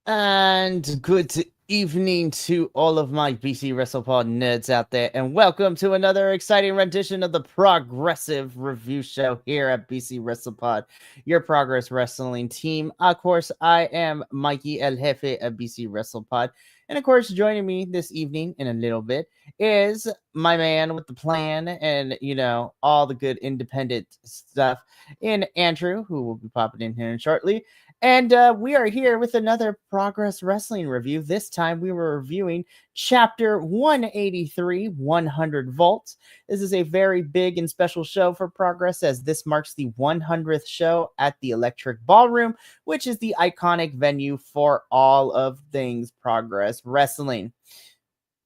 And good evening to all of my BC WrestlePod nerds out there, and welcome to another exciting rendition of the Progressive Review Show here at BC WrestlePod, your Progress Wrestling team. Of course, I am Mikey El Jefe at BC WrestlePod, and of course, joining me this evening in a little bit is my man with the plan and, all the good independent stuff in Andrew, who will be popping in here shortly. And we are here with another Progress Wrestling review. This time we were reviewing Chapter 183, 100 Volts. This is a very big and special show for Progress, as this marks the 100th show at the Electric Ballroom, which is the iconic venue for all of things Progress Wrestling.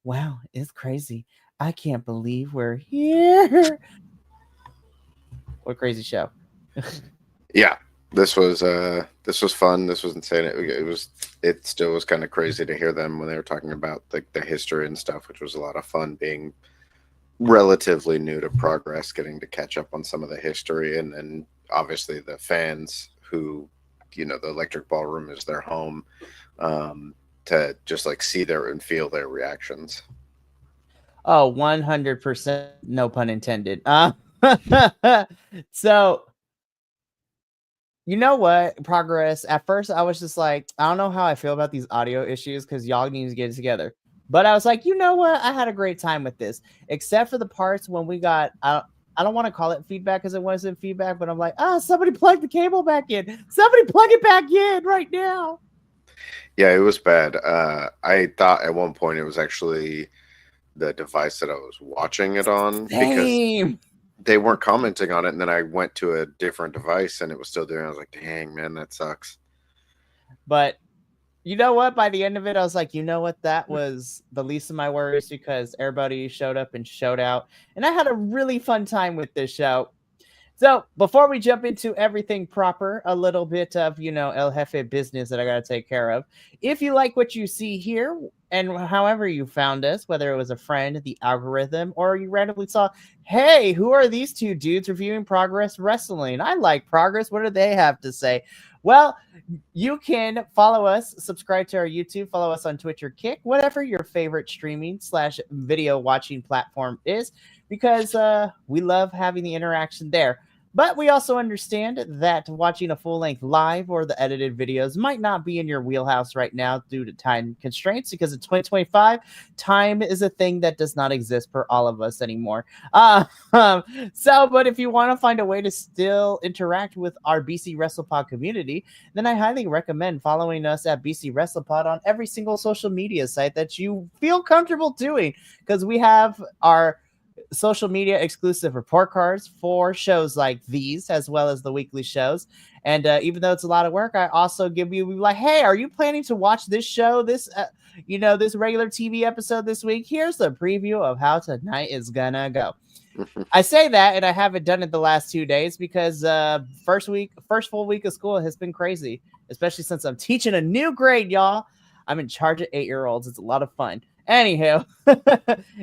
Wow, it's crazy. I can't believe we're here. What a crazy show. Yeah. This was fun. This was insane. It still was kind of crazy to hear them when they were talking about the history and stuff, which was a lot of fun, being relatively new to Progress, getting to catch up on some of the history, and obviously the fans who, the Electric Ballroom is their home, to just like see their and feel their reactions. Oh, 100%, no pun intended. So, you know what, Progress, at first I was just like, I don't know how I feel about these audio issues because y'all need to get it together. But I was like, you know what? I had a great time with this, except for the parts when we got, I don't want to call it feedback because it wasn't feedback, but I'm like, somebody plug the cable back in. Somebody plug it back in right now. Yeah, it was bad. I thought at one point it was actually the device that I was watching it on. Same. Because they weren't commenting on it, and then I went to a different device and it was still doing it. I was like, dang, man, that sucks. But you know what? By the end of it, I was like, you know what? That was the least of my worries because everybody showed up and showed out. And I had a really fun time with this show. So before we jump into everything proper, a little bit of, El Jefe business that I got to take care of. If you like what you see here, and however you found us, whether it was a friend, the algorithm, or you randomly saw, hey, who are these two dudes reviewing Progress Wrestling? I like Progress. What do they have to say? Well, you can follow us, subscribe to our YouTube, follow us on Twitch or Kick, whatever your favorite streaming/video watching platform is, because we love having the interaction there. But we also understand that watching a full-length live or the edited videos might not be in your wheelhouse right now due to time constraints, because in 2025, time is a thing that does not exist for all of us anymore. But if you want to find a way to still interact with our BC WrestlePod community, then I highly recommend following us at BC WrestlePod on every single social media site that you feel comfortable doing, because we have our social media exclusive report cards for shows like these, as well as the weekly shows. And even though it's a lot of work, I also give you like, hey, are you planning to watch this show, this this regular TV episode this week? Here's the preview of how tonight is gonna go. I say that, and I haven't done it the last 2 days because first full week of school has been crazy, especially since I'm teaching a new grade, y'all. I'm in charge of 8-year-olds. It's a lot of fun. Anywho,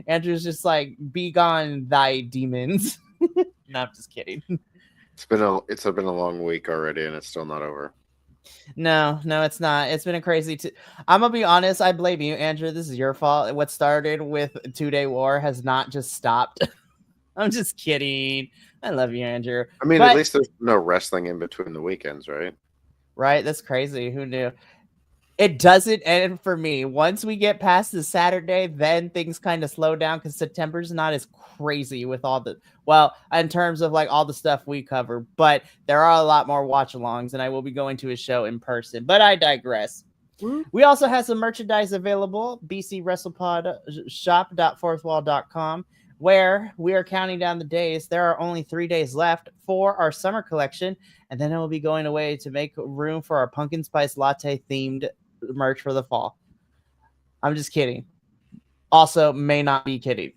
Andrew's just like, be gone, thy demons. No, I'm just kidding. It's been a long week already, and it's still not over. No, it's not. It's been a crazy. I'm gonna be honest. I blame you, Andrew. This is your fault. What started with 2-day war has not just stopped. I'm just kidding. I love you, Andrew. I mean, at least there's no wrestling in between the weekends, right? Right. That's crazy. Who knew? It doesn't end for me. Once we get past the Saturday, then things kind of slow down because September's not as crazy with all the, in terms of like all the stuff we cover, but there are a lot more watch-alongs, and I will be going to a show in person, but I digress. We also have some merchandise available, BC WrestlePod shop.fourthwall.com, where we are counting down the days. There are only 3 days left for our summer collection, and then I will be going away to make room for our pumpkin spice latte themed merch for the fall. I'm just kidding. Also, may not be kidding.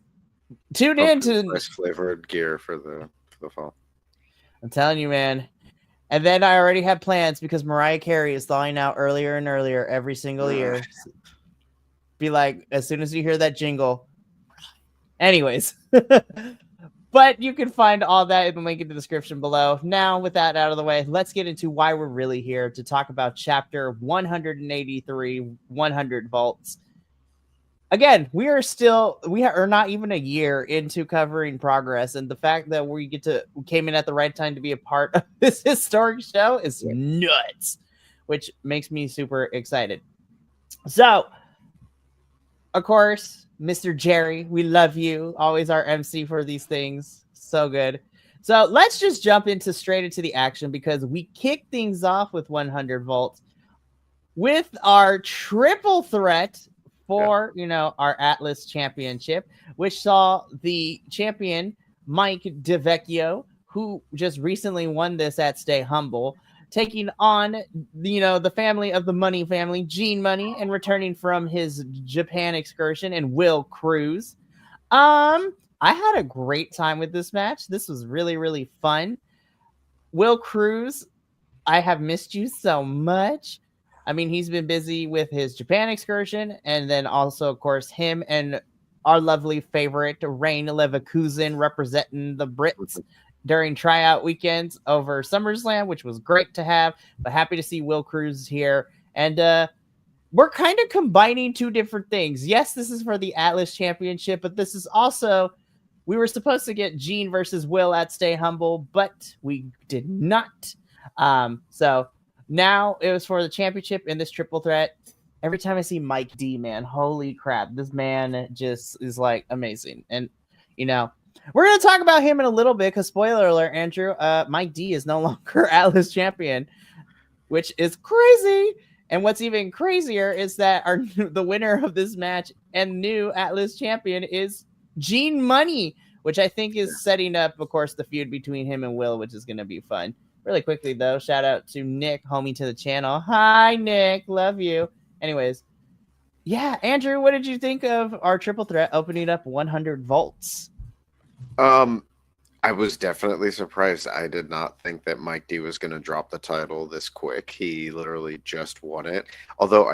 Tune in to nice flavored gear for the fall. I'm telling you, man. And then I already have plans because Mariah Carey is thawing out earlier and earlier every single year. Be like, as soon as you hear that jingle. Anyways. But you can find all that in the link in the description below. Now, with that out of the way, let's get into why we're really here to talk about chapter 183, 100 volts. Again, we are not even a year into covering Progress, and the fact that we came in at the right time to be a part of this historic show is nuts, which makes me super excited. So, of course, Mr. Jerry, we love you. Always our MC for these things. So good. So let's just jump straight into the action, because we kick things off with 100 volts with our triple threat for, our Atlas Championship, which saw the champion, Mike DeVecchio, who just recently won this at Stay Humble, taking on, the family of the Money family, Gene Money, and returning from his Japan excursion, and Will Cruz. I had a great time with this match. This was really, really fun. Will Cruz, I have missed you so much. I mean, he's been busy with his Japan excursion, and then also, of course, him and our lovely favorite, Rain Leverkusen, representing the Brits during tryout weekends over SummerSlam, which was great to have. But happy to see Will Cruz here. And we're kind of combining two different things. Yes, this is for the Atlas Championship, but this is also, we were supposed to get Gene versus Will at Stay Humble, but we did not. So now it was for the championship in this triple threat. Every time I see Mike D, man, holy crap, this man just is like amazing. And we're going to talk about him in a little bit, because spoiler alert, Andrew, Mike D is no longer Atlas champion, which is crazy. And what's even crazier is that the winner of this match and new Atlas champion is Gene Money, which I think is setting up, of course, the feud between him and Will, which is going to be fun. Really quickly, though, shout out to Nick, homie to the channel. Hi, Nick. Love you. Anyways, yeah, Andrew, what did you think of our triple threat opening up 100 volts? I was definitely surprised. I did not think that Mike D was going to drop the title this quick. He literally just won it. Although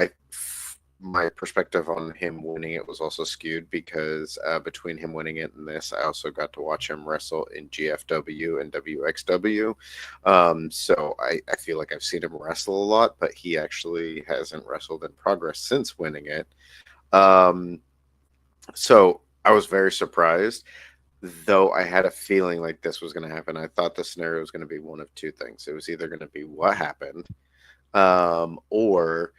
my perspective on him winning it was also skewed, because between him winning it and this, I also got to watch him wrestle in GFW and WXW. So I feel like I've seen him wrestle a lot, but he actually hasn't wrestled in Progress since winning it. So I was very surprised, though I had a feeling like this was going to happen. I thought the scenario was going to be one of two things. It was either going to be what happened, or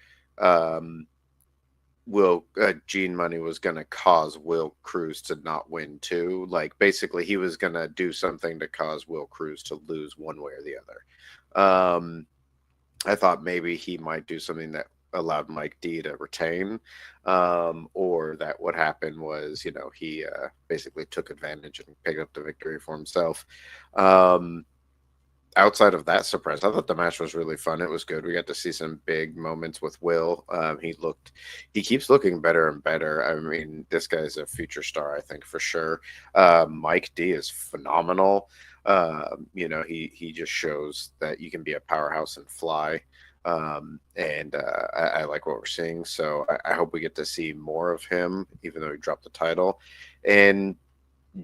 Gene Money was going to cause Will Cruz to not win too. Like, basically, he was going to do something to cause Will Cruz to lose one way or the other. I thought maybe he might do something that allowed Mike D to retain, or that what happened was, he basically took advantage and picked up the victory for himself. Outside of that surprise, I thought the match was really fun. It was good. We got to see some big moments with Will. He keeps looking better and better. I mean, this guy's a future star, I think, for sure. Mike D is phenomenal. He just shows that you can be a powerhouse and fly. I like what we're seeing. So I hope we get to see more of him, even though he dropped the title. And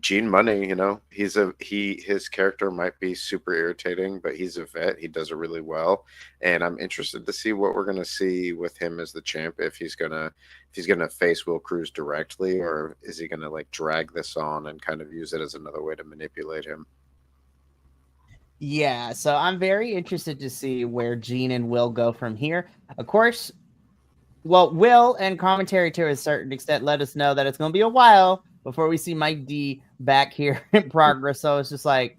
Gene Money, his character might be super irritating, but he's a vet. He does it really well, and I'm interested to see what we're gonna see with him as the champ. If he's gonna face Will Cruz directly, or is he gonna drag this on and kind of use it as another way to manipulate him? Yeah, so I'm very interested to see where Gene and Will go from here. Of course, Will and commentary to a certain extent let us know that it's going to be a while before we see Mike D back here in Progress. So it's just like,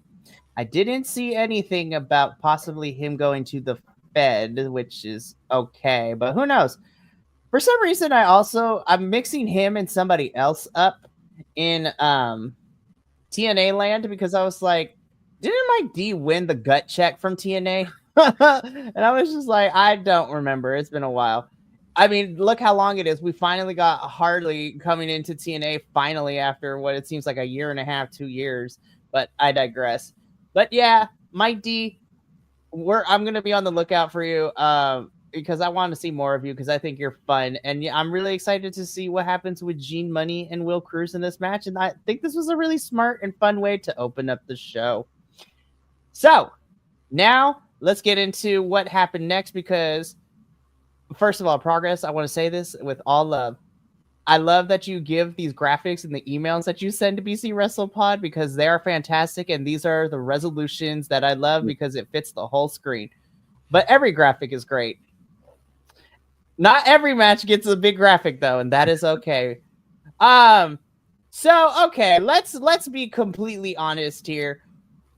I didn't see anything about possibly him going to the Fed, which is okay, but who knows? For some reason, I'm mixing him and somebody else up in TNA land, because I was like, didn't Mike D win the gut check from TNA? And I was just like, I don't remember. It's been a while. I mean, look how long it is. We finally got Harley coming into TNA finally after what it seems like a year and a half, 2 years. But I digress. But yeah, Mike D, I'm going to be on the lookout for you. because I want to see more of you because I think you're fun. And yeah, I'm really excited to see what happens with Gene Money and Will Cruz in this match. And I think this was a really smart and fun way to open up the show. So now let's get into what happened next because, first of all, Progress, I want to say this with all love. I love that you give these graphics in the emails that you send to BC WrestlePod because they are fantastic. And these are the resolutions that I love because it fits the whole screen. But every graphic is great. Not every match gets a big graphic though, and that is okay. So okay, let's be completely honest here.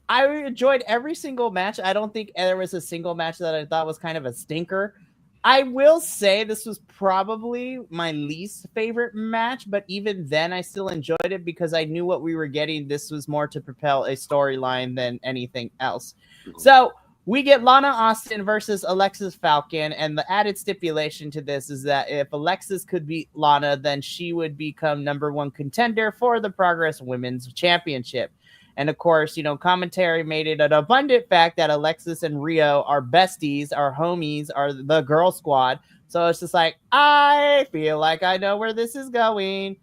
I enjoyed every single match. I don't think there was a single match that I thought was kind of a stinker. I will say this was probably my least favorite match, but even then I still enjoyed it because I knew what we were getting. This was more to propel a storyline than anything else. So we get Lana Austin versus Alexis Falcon, and the added stipulation to this is that if Alexis could beat Lana, then she would become #1 contender for the Progress Women's Championship. And of course, commentary made it an abundant fact that Alexis and Rio are besties, are homies, are the girl squad. So it's just like, I feel like I know where this is going.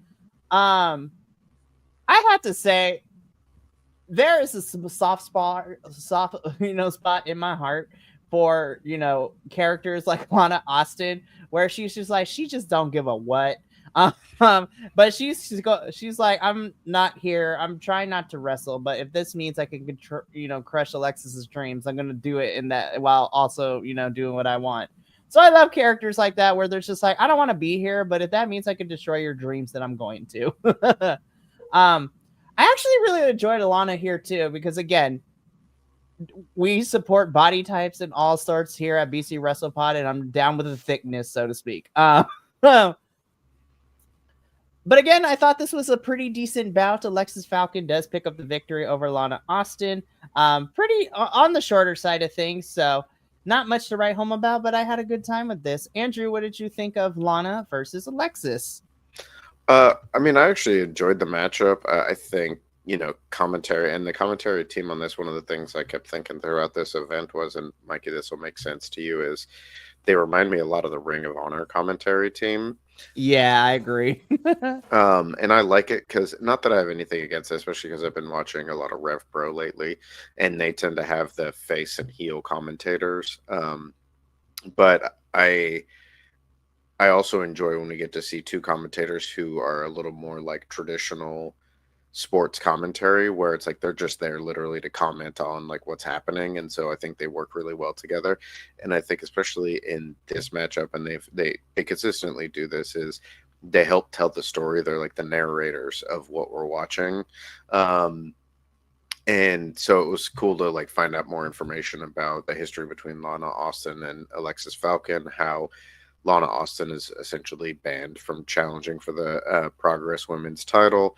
I have to say, there is a soft spot in my heart for, characters like Lana Austin, where she's just like, she just don't give a what. But she's like, I'm not here. I'm trying not to wrestle, but if this means I can, crush Alexis's dreams, I'm gonna do it in that while also, doing what I want. So I love characters like that where there's just like, I don't want to be here, but if that means I can destroy your dreams, then I'm going to. I actually really enjoyed Alana here too, because again, we support body types and all sorts here at BC WrestlePod, and I'm down with the thickness, so to speak. But again, I thought this was a pretty decent bout. Alexis Falcon does pick up the victory over Lana Austin. Pretty on the shorter side of things, so not much to write home about, but I had a good time with this. Andrew, what did you think of Lana versus Alexis? I actually enjoyed the matchup. I think, commentary and the commentary team on this, one of the things I kept thinking throughout this event was, and Mikey, this will make sense to you, is they remind me a lot of the Ring of Honor commentary team. Yeah, I agree. And I like it because, not that I have anything against it, especially because I've been watching a lot of Rev Pro lately, and they tend to have the face and heel commentators. But I also enjoy when we get to see two commentators who are a little more like traditional sports commentary, where it's like they're just there literally to comment on like what's happening, and so I think they work really well together. And I think especially in this matchup, and they consistently do this, is they help tell the story. They're like the narrators of what we're watching. And so it was cool to like find out more information about the history between Lana Austin and Alexis Falcon, how Lana Austin is essentially banned from challenging for the Progress Women's title.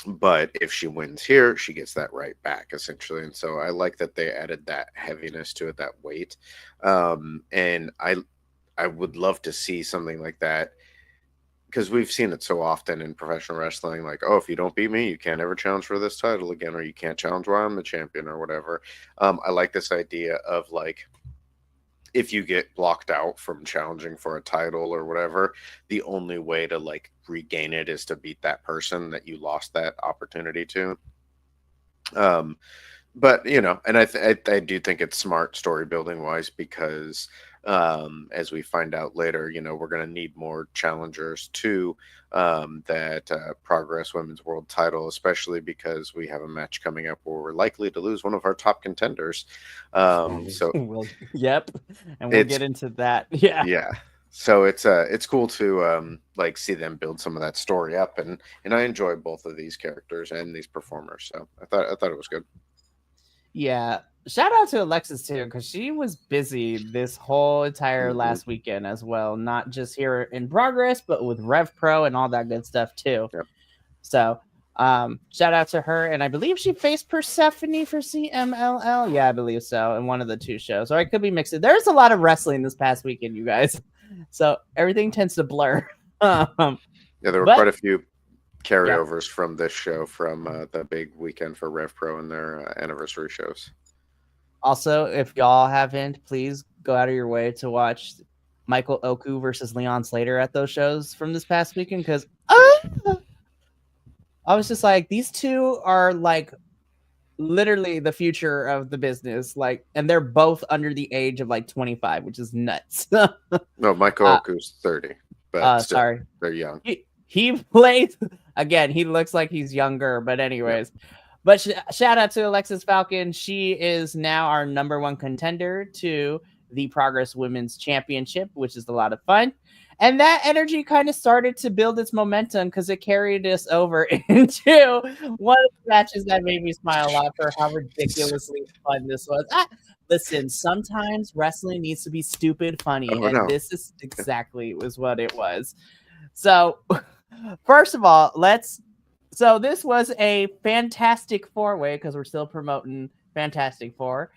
But if she wins here, she gets that right back, essentially. And so I like that they added that heaviness to it, that weight. And I would love to see something like that, because we've seen it so often in professional wrestling, like, oh, if you don't beat me, you can't ever challenge for this title again, or you can't challenge while I'm the champion or whatever. I like this idea of like, if you get blocked out from challenging for a title or whatever, the only way to like regain it is to beat that person that you lost that opportunity to. But and I do think it's smart story building wise, because as we find out later, we're going to need more challengers to that Progress Women's World title, especially because we have a match coming up where we're likely to lose one of our top contenders. Yep, and we'll get into that. Yeah. So it's cool to like see them build some of that story up, and I enjoy both of these characters and these performers. So I thought it was good. Yeah. Shout out to Alexis too, because she was busy this whole entire last weekend as well, not just here in Progress, but with Rev Pro and all that good stuff too. Yep. So shout out to her, and I believe she faced Persephone for CMLL. Yeah, I believe so, in one of the two shows, or I could be mixing. There's a lot of wrestling this past weekend, you guys, so everything tends to blur. Yeah, there were quite a few carryovers from this show from the big weekend for Rev Pro and their anniversary shows. Also, if y'all haven't, please go out of your way to watch Michael Oku versus Leon Slater at those shows from this past weekend? Because I was just like, these two are like literally the future of the business, like, and they're both under the age of like 25, which is nuts. No, Michael Oku's 30, but still, sorry, they're young. He plays again. He looks like he's younger, but anyways. Yeah. But shout out to Alexis Falcon. She is now our #1 contender to the Progress Women's Championship, which is a lot of fun. And that energy kind of started to build its momentum because it carried us over into one of the matches that made me smile a lot for how ridiculously fun this was. Listen, sometimes wrestling needs to be stupid funny, this is exactly was what it was. So, first of all, so this was a Fantastic Four-way because we're still promoting Fantastic Four.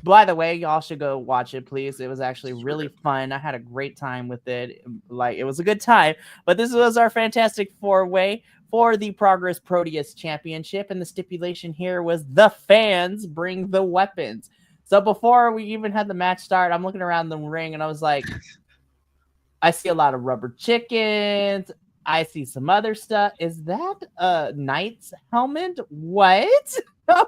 By the way, y'all should go watch it, please. It was actually really fun. I had a great time with it. Like, it was a good time. But this was our Fantastic Four-way for the Progress Proteus Championship. And the stipulation here was the fans bring the weapons. So before we even had the match start, I'm looking around the ring and I was like, I see a lot of rubber chickens. I see some other stuff. Is that a knight's helmet? What? I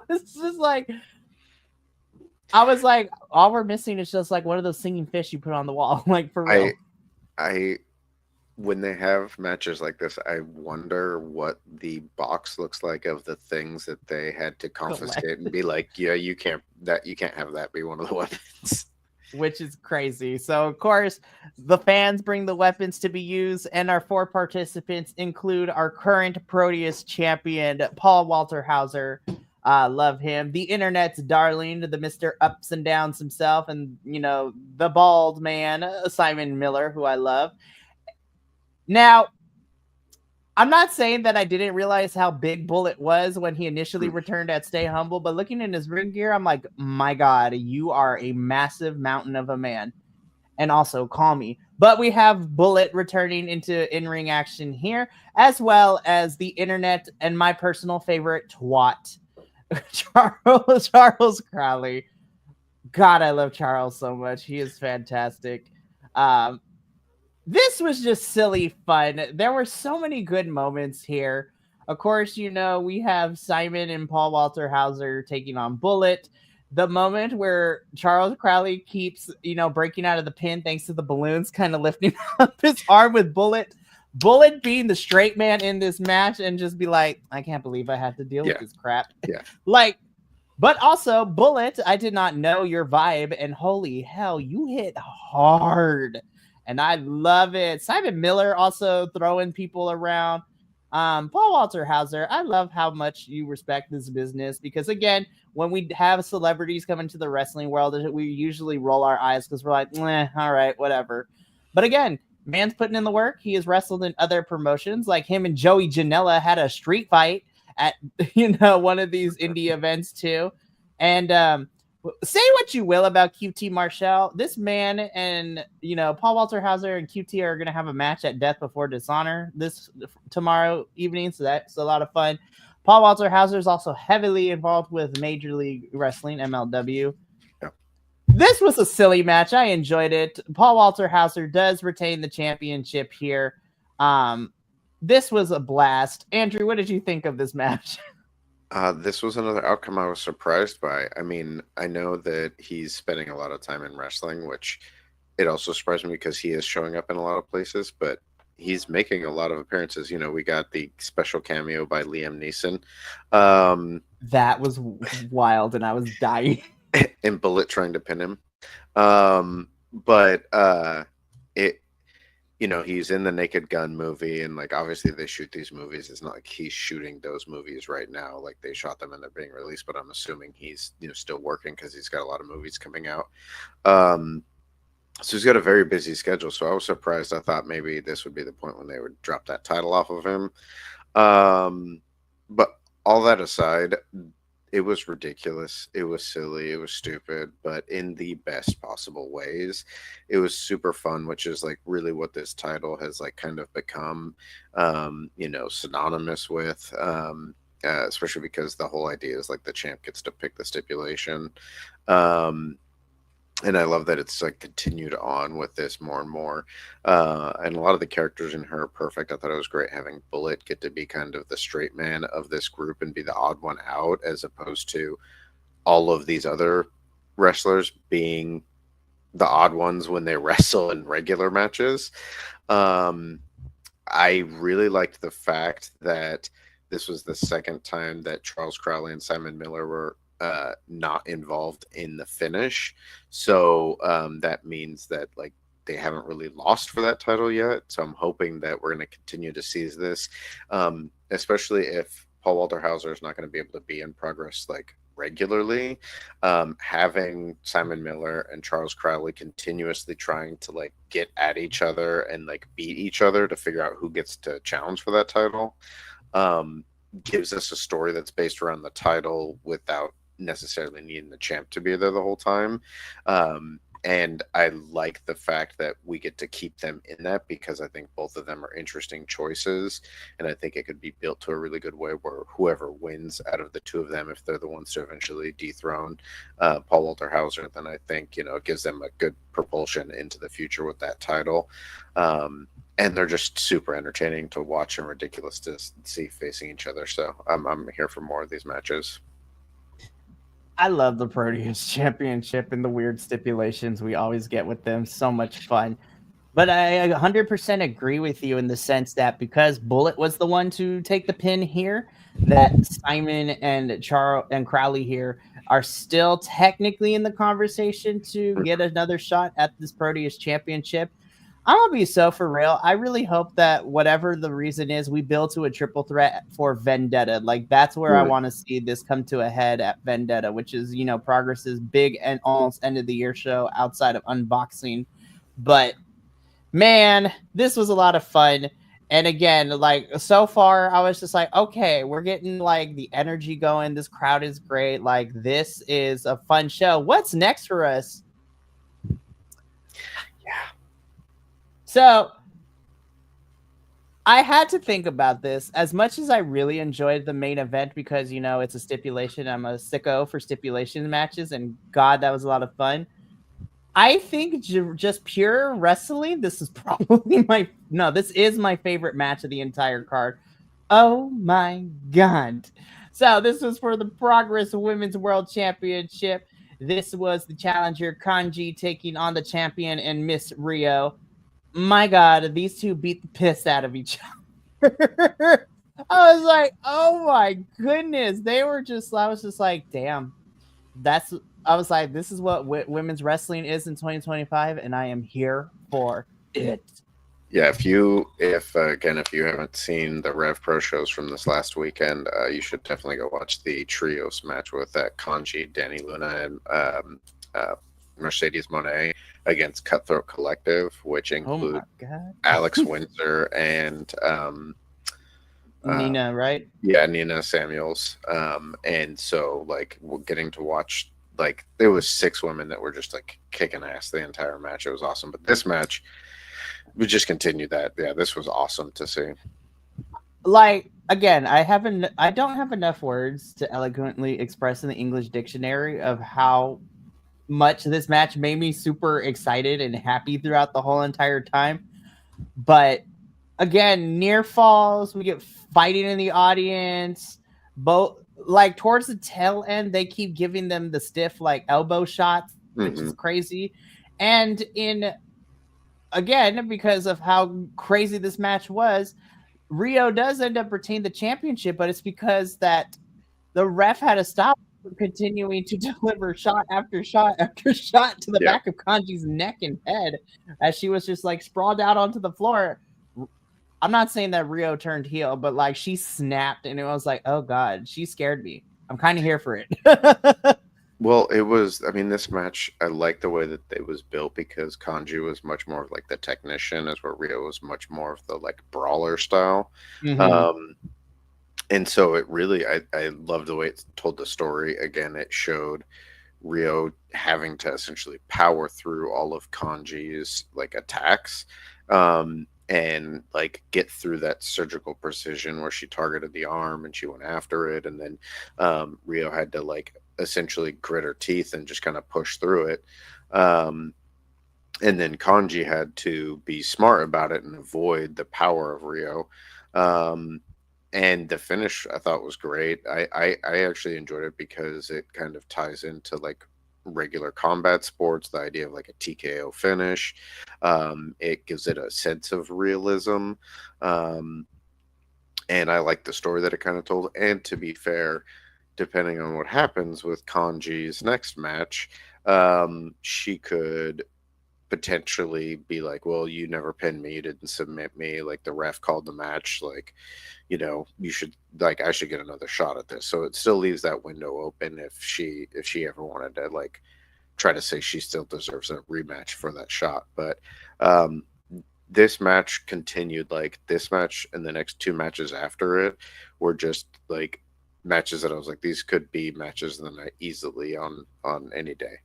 was like, all we're missing is just like one of those singing fish you put on the wall, like for real. When they have matches like this, I wonder what the box looks like of the things that they had to confiscate and be like, yeah, you can't have that be one of the weapons. Which is crazy. So, of course, the fans bring the weapons to be used, and our 4 participants include our current Proteus champion, Paul Walter Hauser. Love him. The internet's darling, the Mr. Ups and Downs himself, and, the bald man, Simon Miller, who I love. Now, I'm not saying that I didn't realize how big Bullet was when he initially returned at Stay Humble, but looking in his ring gear, I'm like, my God, you are a massive mountain of a man. And also, call me. But we have Bullet returning into in-ring action here, as well as the internet and my personal favorite twat, Charles Crowley. God, I love Charles so much. He is fantastic. This was just silly fun. There were so many good moments here. Of course, we have Simon and Paul Walter Hauser taking on Bullet. The moment where Charles Crowley keeps, breaking out of the pin thanks to the balloons kind of lifting up his arm with Bullet. Bullet being the straight man in this match and just be like, I can't believe I have to deal with this crap. Yeah. But also, Bullet, I did not know your vibe, and holy hell, you hit hard. And I love it. Simon Miller also throwing people around. Paul Walter Hauser, I love how much you respect this business because, again, when we have celebrities come into the wrestling world, we usually roll our eyes because we're like, all right, whatever. But again, man's putting in the work. He has wrestled in other promotions, like him and Joey Janela had a street fight at, one of these indie events too. And, say what you will about QT Marshall. This man and, Paul Walter Hauser and QT are going to have a match at Death Before Dishonor tomorrow evening. So that's a lot of fun. Paul Walter Hauser is also heavily involved with Major League Wrestling, MLW. Yeah. This was a silly match. I enjoyed it. Paul Walter Hauser does retain the championship here. This was a blast. Andrew, what did you think of this match? This was another outcome I was surprised by. I mean, I know that he's spending a lot of time in wrestling, which it also surprised me because he is showing up in a lot of places, but he's making a lot of appearances. We got the special cameo by Liam Neeson. That was wild, and I was dying. And Bullet trying to pin him. He's in the Naked Gun movie, and obviously they shoot these movies. It's not like he's shooting those movies right now. Like, they shot them and they're being released, but I'm assuming he's still working because he's got a lot of movies coming out. So he's got a very busy schedule. So I was surprised. I thought maybe this would be the point when they would drop that title off of him. But all that aside, it was ridiculous. It was silly. It was stupid, but in the best possible ways. It was super fun, which is really what this title has kind of become, synonymous with, especially because the whole idea is the champ gets to pick the stipulation. And I love that it's like continued on with this more and more. And a lot of the characters in her are perfect. I thought it was great having Bullet get to be kind of the straight man of this group and be the odd one out, as opposed to all of these other wrestlers being the odd ones when they wrestle in regular matches. Um, I really liked the fact that this was the second time that Charles Crowley and Simon Miller were not involved in the finish. So that means that like they haven't really lost for that title yet. So I'm hoping that we're going to continue to see this, especially if Paul Walter Hauser is not going to be able to be in Progress like regularly. Having Simon Miller and Charles Crowley continuously trying to like get at each other and like beat each other to figure out who gets to challenge for that title, gives us a story that's based around the title without necessarily needing the champ to be there the whole time. And I like the fact that we get to keep them in that, because I think both of them are interesting choices. And I think it could be built to a really good way where whoever wins out of the two of them, if they're the ones to eventually dethrone Paul Walter Hauser, then I think, you know, it gives them a good propulsion into the future with that title. And they're just super entertaining to watch and ridiculous to see facing each other. So I'm here for more of these matches. I love the Proteus Championship and the weird stipulations we always get with them. So much fun. But I 100% agree with you in the sense that because Bullet was the one to take the pin here, that Simon and Charles and Crowley here are still technically in the conversation to get another shot at this Proteus Championship. I'm gonna be so for real. I really hope that whatever the reason is, we build to a triple threat for Vendetta. Like that's where I want to see this come to a head at Vendetta, which is, you know, Progress's big and almost end of the year show outside of unboxing. But man, this was a lot of fun. And again, like so far, I was just like, okay, we're getting like the energy going. This crowd is great. Like this is a fun show. What's next for us? Yeah. So I had to think about this as much as I really enjoyed the main event because, you know, it's a stipulation. I'm a sicko for stipulation matches. And God, that was a lot of fun. I think just pure wrestling, this is probably this is my favorite match of the entire card. Oh my God. So this was for the Progress Women's World Championship. This was the challenger Kanji taking on the champion and Miss Rio. My God, these two beat the piss out of each other. I was like, oh my goodness. I was just like, damn. I was like, this is what women's wrestling is in 2025, and I am here for it. Yeah, if you haven't seen the Rev Pro shows from this last weekend, you should definitely go watch the trios match with Kanji, Danny Luna, and Mercedes Monet against Cutthroat Collective, which include Alex Windsor and Nina, right? Yeah, Nina Samuels. And so like we're getting to watch, like there was 6 women that were just like kicking ass the entire match. It was awesome. But this match, we just continued that. Yeah, this was awesome to see. Like again, I don't have enough words to eloquently express in the English dictionary of how much this match made me super excited and happy throughout the whole entire time. But again, near falls, we get fighting in the audience. Both like towards the tail end, they keep giving them the stiff like elbow shots, which is crazy. And again, because of how crazy this match was, Rio does end up retaining the championship, but it's because that the ref had to stop continuing to deliver shot after shot after shot to the back of Kanji's neck and head as she was just like sprawled out onto the floor. I'm not saying that Rio turned heel, but like she snapped and it was like, oh God, she scared me. I'm kind of here for it. Well, it was, I mean, this match, I like the way that it was built because Kanji was much more of like the technician, as where Rio was much more of the like brawler style. And so it really, I love the way it told the story. Again, it showed Rio having to essentially power through all of Kanji's like attacks. And like get through that surgical precision where she targeted the arm and she went after it. And then Rio had to like essentially grit her teeth and just kind of push through it. And then Kanji had to be smart about it and avoid the power of Rio. And the finish I thought was great. I actually enjoyed it because it kind of ties into like regular combat sports, the idea of like a TKO finish. It gives it a sense of realism. And I like the story that it kind of told. And to be fair, depending on what happens with Kanji's next match, she could potentially be like, well, you never pinned me, you didn't submit me, like the ref called the match, like, you know, you should, like, I should get another shot at this. So it still leaves that window open if she ever wanted to like try to say she still deserves a rematch for that shot. But this match continued, like this match and the next two matches after it were just like matches that I was like, these could be matches of the night easily on any day.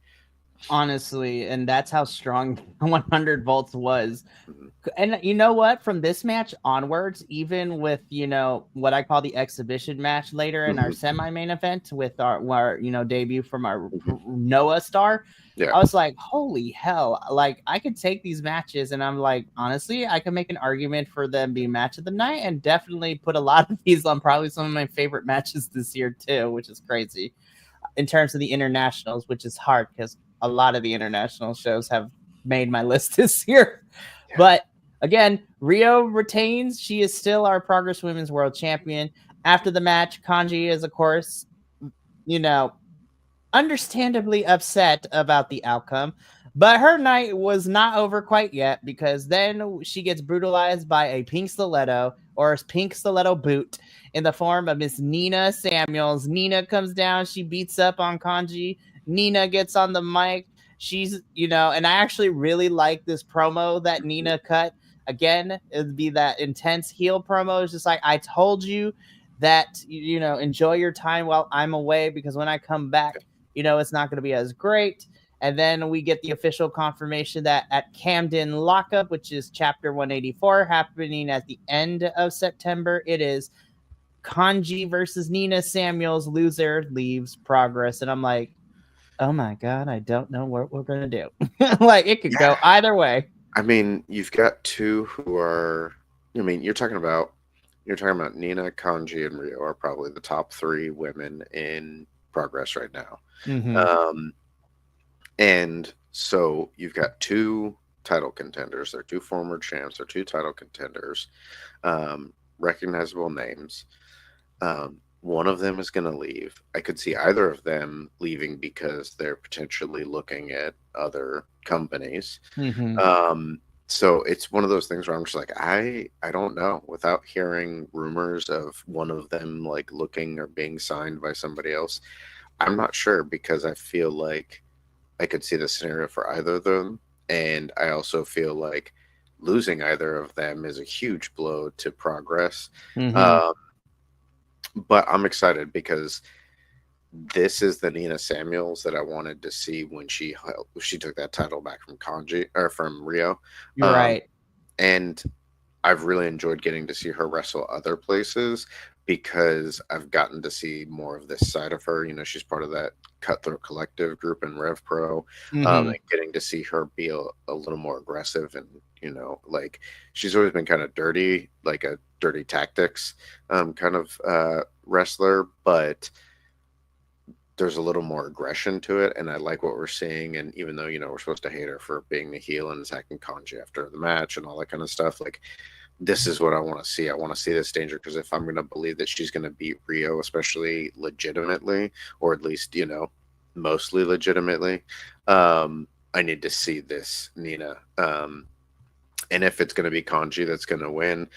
Honestly, and that's how strong 100 volts was. Mhm. And you know what? From this match onwards, even with, you know, what I call the exhibition match later in our semi-main event with our you know, debut from our Noah star, Yeah. I was like, holy hell, like I could take these matches and I'm like, honestly, I can make an argument for them being match of the night and definitely put a lot of these on probably some of my favorite matches this year too, which is crazy in terms of the internationals, which is hard because a lot of the international shows have made my list this year. Yeah. But again, Rio retains. She is still our Progress Women's World Champion. After the match, Kanji is, of course, you know, understandably upset about the outcome. But her night was not over quite yet because then she gets brutalized by a pink stiletto or a pink stiletto boot in the form of Miss Nina Samuels. Nina comes down. She beats up on Kanji. Nina gets on the mic. She's, you know, and I actually really like this promo that Nina cut. Again, it'd be that intense heel promo. It's just like, I told you that, you know, enjoy your time while I'm away because when I come back, you know, it's not going to be as great. And then we get the official confirmation that at Camden Lockup, which is chapter 184, happening at the end of September, it is Kanji versus Nina Samuels. Loser leaves Progress. And I'm like, oh my God, I don't know what we're going to do. Like, it could go either way. I mean, you've got two who are, I mean, you're talking about Nina, Kanji, and Rio are probably the top three women in Progress right now. Mm-hmm. And so you've got two title contenders. They're two former champs. They're two title contenders. Recognizable names. One of them is going to leave. I could see either of them leaving because they're potentially looking at other companies. Mm-hmm. So it's one of those things where I'm just like, I don't know. Without hearing rumors of one of them like looking or being signed by somebody else, I'm not sure because I feel like I could see the scenario for either of them. And I also feel like losing either of them is a huge blow to Progress. Mm-hmm. But I'm excited because this is the Nina Samuels that I wanted to see when she took that title back from Kanji or from Rio. You're right. And I've really enjoyed getting to see her wrestle other places because I've gotten to see more of this side of her. You know, she's part of that Cutthroat Collective group in Rev Pro. Mm-hmm. And getting to see her be a little more aggressive and, you know, like she's always been kind of dirty, like a dirty tactics kind of wrestler, but there's a little more aggression to it, and I like what we're seeing. And even though, you know, we're supposed to hate her for being the heel and attacking Kanji after the match and all that kind of stuff, like this is what I want to see. I want to see this danger because if I'm going to believe that she's going to beat Rio, especially legitimately, or at least, you know, mostly legitimately, I need to see this Nina. And if it's going to be Kanji that's going to win,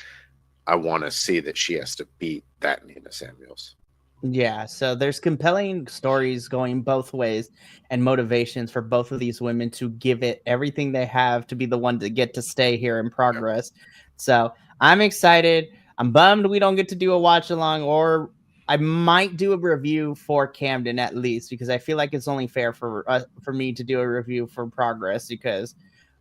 I want to see that she has to beat that Nina Samuels. Yeah, so there's compelling stories going both ways and motivations for both of these women to give it everything they have to be the one to get to stay here in Progress. Yep. So I'm excited. I'm bummed we don't get to do a watch along, or I might do a review for Camden at least, because I feel like it's only fair for me to do a review for Progress because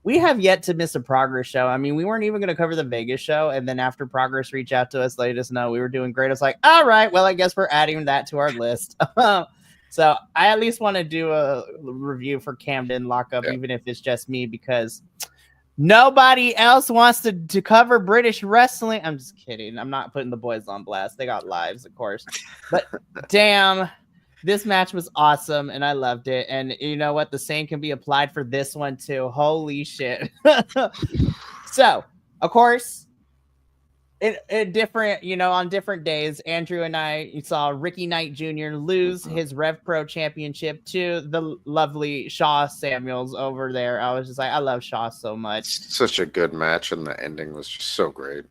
we have yet to miss a Progress show. I mean, we weren't even going to cover the Vegas show. And then after Progress reached out to us, let us know we were doing great. I was like, all right, well, I guess we're adding that to our list. So I at least want to do a review for Camden Lockup, Yeah. even if it's just me, because nobody else wants to cover British wrestling. I'm just kidding. I'm not putting the boys on blast. They got lives, of course. But damn, this match was awesome, and I loved it. And you know what? The same can be applied for this one, too. Holy shit. So, of course, it different, on different days, Andrew and I saw Ricky Knight Jr. lose his Rev Pro championship to the lovely Shaw Samuels over there. I was just like, I love Shaw so much. Such a good match, and the ending was just so great.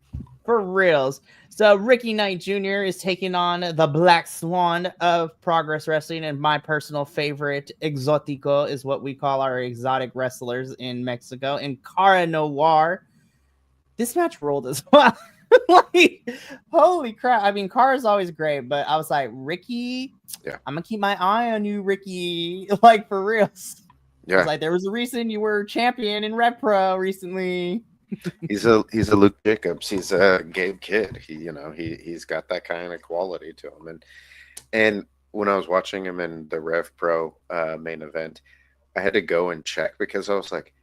For reals. So Ricky Knight Jr. is taking on the Black Swan of Progress Wrestling, and my personal favorite, Exotico, is what we call our exotic wrestlers in Mexico, and Cara Noir. This match rolled as well. Like, holy crap. I mean, Cara's always great, but I was like, Ricky, Yeah, I'm gonna keep my eye on you, Ricky. Like, for real. yeah. Like, there was a reason you were champion in Rev Pro recently. He's a Luke Jacobs. He's a Gabe kid. He's got that kind of quality to him. And when I was watching him in the Rev Pro main event, I had to go and check because I was like,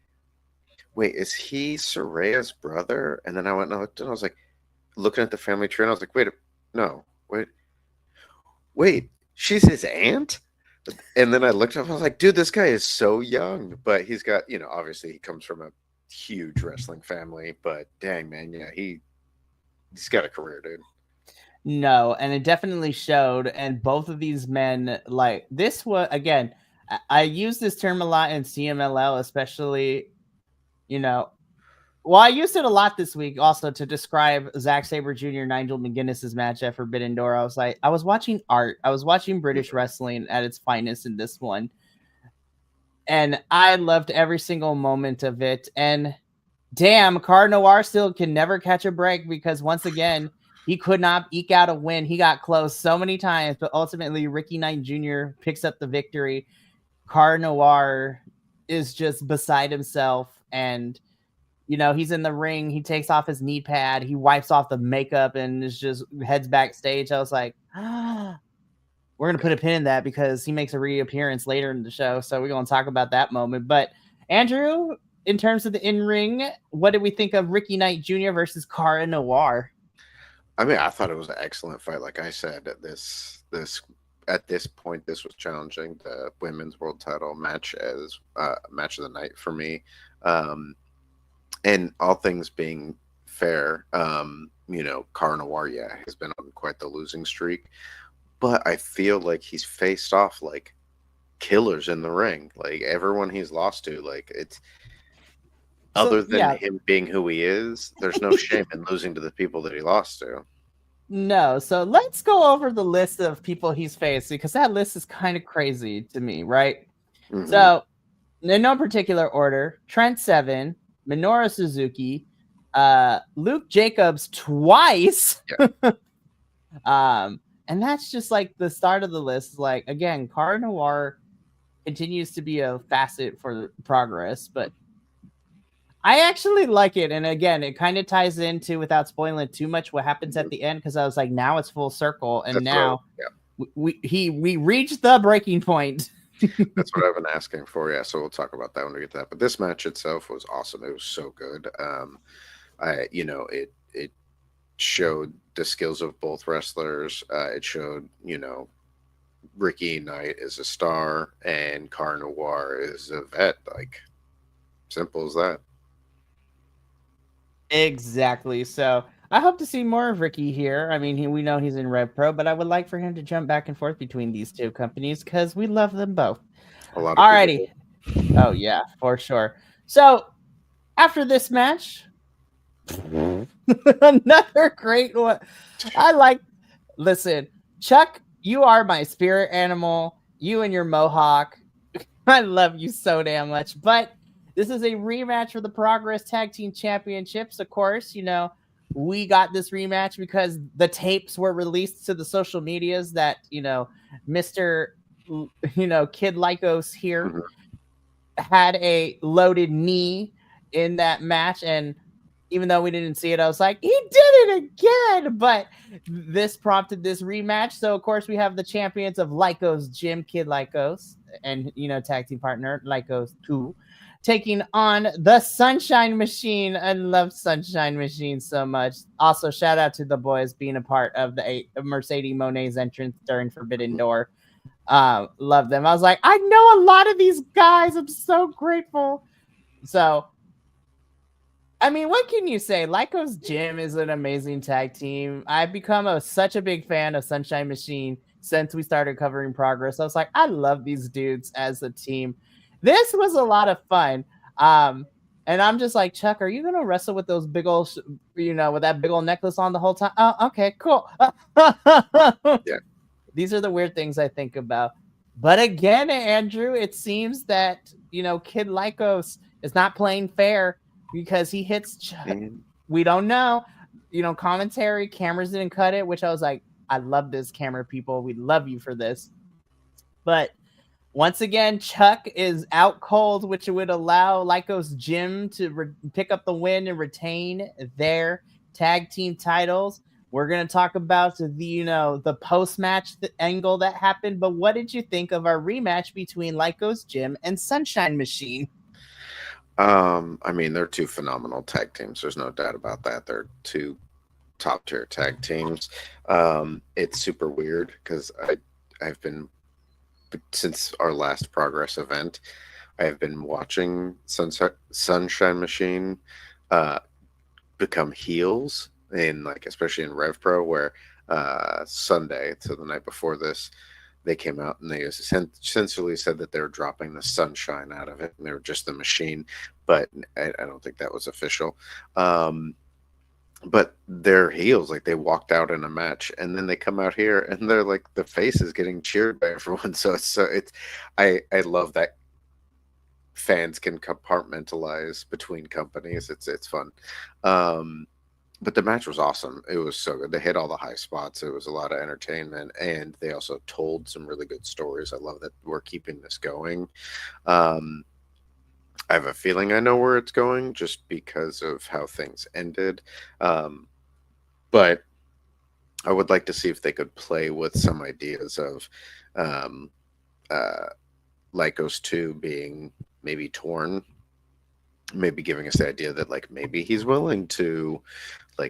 wait, is he Soraya's brother? And then I went and I looked and I was like, looking at the family tree, and I was like, wait, she's his aunt? And then I looked up, I was like, dude, this guy is so young. But he's got, obviously he comes from a huge wrestling family, but dang, man, yeah, he's got a career, dude. No, and it definitely showed. And both of these men, like, this was, again, I use this term a lot in CMLL, especially, well, I used it a lot this week also to describe Zack Sabre Jr. Nigel McGuinness's match at Forbidden Door. I was like, I was watching art. I was watching British wrestling at its finest in this one. And I loved every single moment of it. And damn, Cara Noir still can never catch a break because once again, he could not eke out a win. He got close so many times, but ultimately Ricky Knight Jr. picks up the victory. Cara Noir is just beside himself, and he's in the ring. He takes off his knee pad. He wipes off the makeup and is just heads backstage. I was like, we're going to put a pin in that because he makes a reappearance later in the show. So we're going to talk about that moment. But Andrew, in terms of the in-ring, what did we think of Ricky Knight Jr. versus Cara Noir? I mean, I thought it was an excellent fight. Like I said, at this point, this was challenging the women's world title match as match of the night for me. And all things being fair, Cara Noir, has been on quite the losing streak. But I feel like he's faced off like killers in the ring. Like everyone he's lost to, like it's other than him being who he is, there's no shame in losing to the people that he lost to. No. So let's go over the list of people he's faced because that list is kind of crazy to me, right? Mm-hmm. So in no particular order, Trent Seven, Minoru Suzuki, Luke Jacobs twice. Yeah. And that's just like the start of the list. Like, again, Cara Noir continues to be a facet for Progress, but I actually like it. And again, it kind of ties into, without spoiling too much, what happens at the end, because I was like, now it's full circle. And now we reached the breaking point. That's what I've been asking for. Yeah, so we'll talk about that when we get to that. But this match itself was awesome. It was so good. It showed the skills of both wrestlers. It showed, Ricky Knight is a star and Cara Noir is a vet. Like, simple as that. Exactly. So I hope to see more of Ricky here. I mean, we know he's in Rev Pro, but I would like for him to jump back and forth between these two companies because we love them both. Alrighty. Oh, yeah, for sure. So after this match, another great one. Listen, Chuck, you are my spirit animal. You and your mohawk. I love you so damn much. But this is a rematch for the Progress Tag Team Championships. Of course, we got this rematch because the tapes were released to the social medias that, Mr. Kid Lycos here had a loaded knee in that match. And even though we didn't see it, I was like, he did it again. But this prompted this rematch. So of course we have the champions of Lycos Gym, Kid Lycos, and tag team partner Lycos 2, taking on the Sunshine Machine. I love Sunshine Machine so much. Also, shout out to the boys being a part of the Mercedes Monet's entrance during Forbidden Door. Love them. I was like, I know a lot of these guys. I'm so grateful. So, I mean, what can you say? Lycos Gym is an amazing tag team. I've become such a big fan of Sunshine Machine since we started covering Progress. I was like, I love these dudes as a team. This was a lot of fun. And I'm just like, Chuck, are you going to wrestle with those big old, with that big old necklace on the whole time? Oh, okay, cool. Yeah. These are the weird things I think about. But again, Andrew, it seems that, Kid Lycos is not playing fair because he hits Chuck. We don't know. Commentary, cameras didn't cut it, which I was like, I love this, camera people. We love you for this. But once again, Chuck is out cold, which would allow Lycos Gym to pick up the win and retain their tag team titles. We're going to talk about the post-match angle that happened, but what did you think of our rematch between Lycos Gym and Sunshine Machine? I mean, they're two phenomenal tag teams. There's no doubt about that. They're two top-tier tag teams. It's super weird because I've been, since our last Progress event, I have been watching Sunshine Machine become heels. Especially in Rev Pro, where Sunday, so the night before this, they came out and they essentially said that they're dropping the sunshine out of it and they were just the machine, but I don't think that was official. But they're heels, like they walked out in a match and then they come out here and they're like the face is getting cheered by everyone. So I love that fans can compartmentalize between companies. It's fun. But the match was awesome. It was so good. They hit all the high spots. It was a lot of entertainment, and they also told some really good stories. I love that we're keeping this going. I have a feeling I know where it's going just because of how things ended. But I would like to see if they could play with some ideas of Lycos 2 being maybe torn, maybe giving us the idea that maybe he's willing to,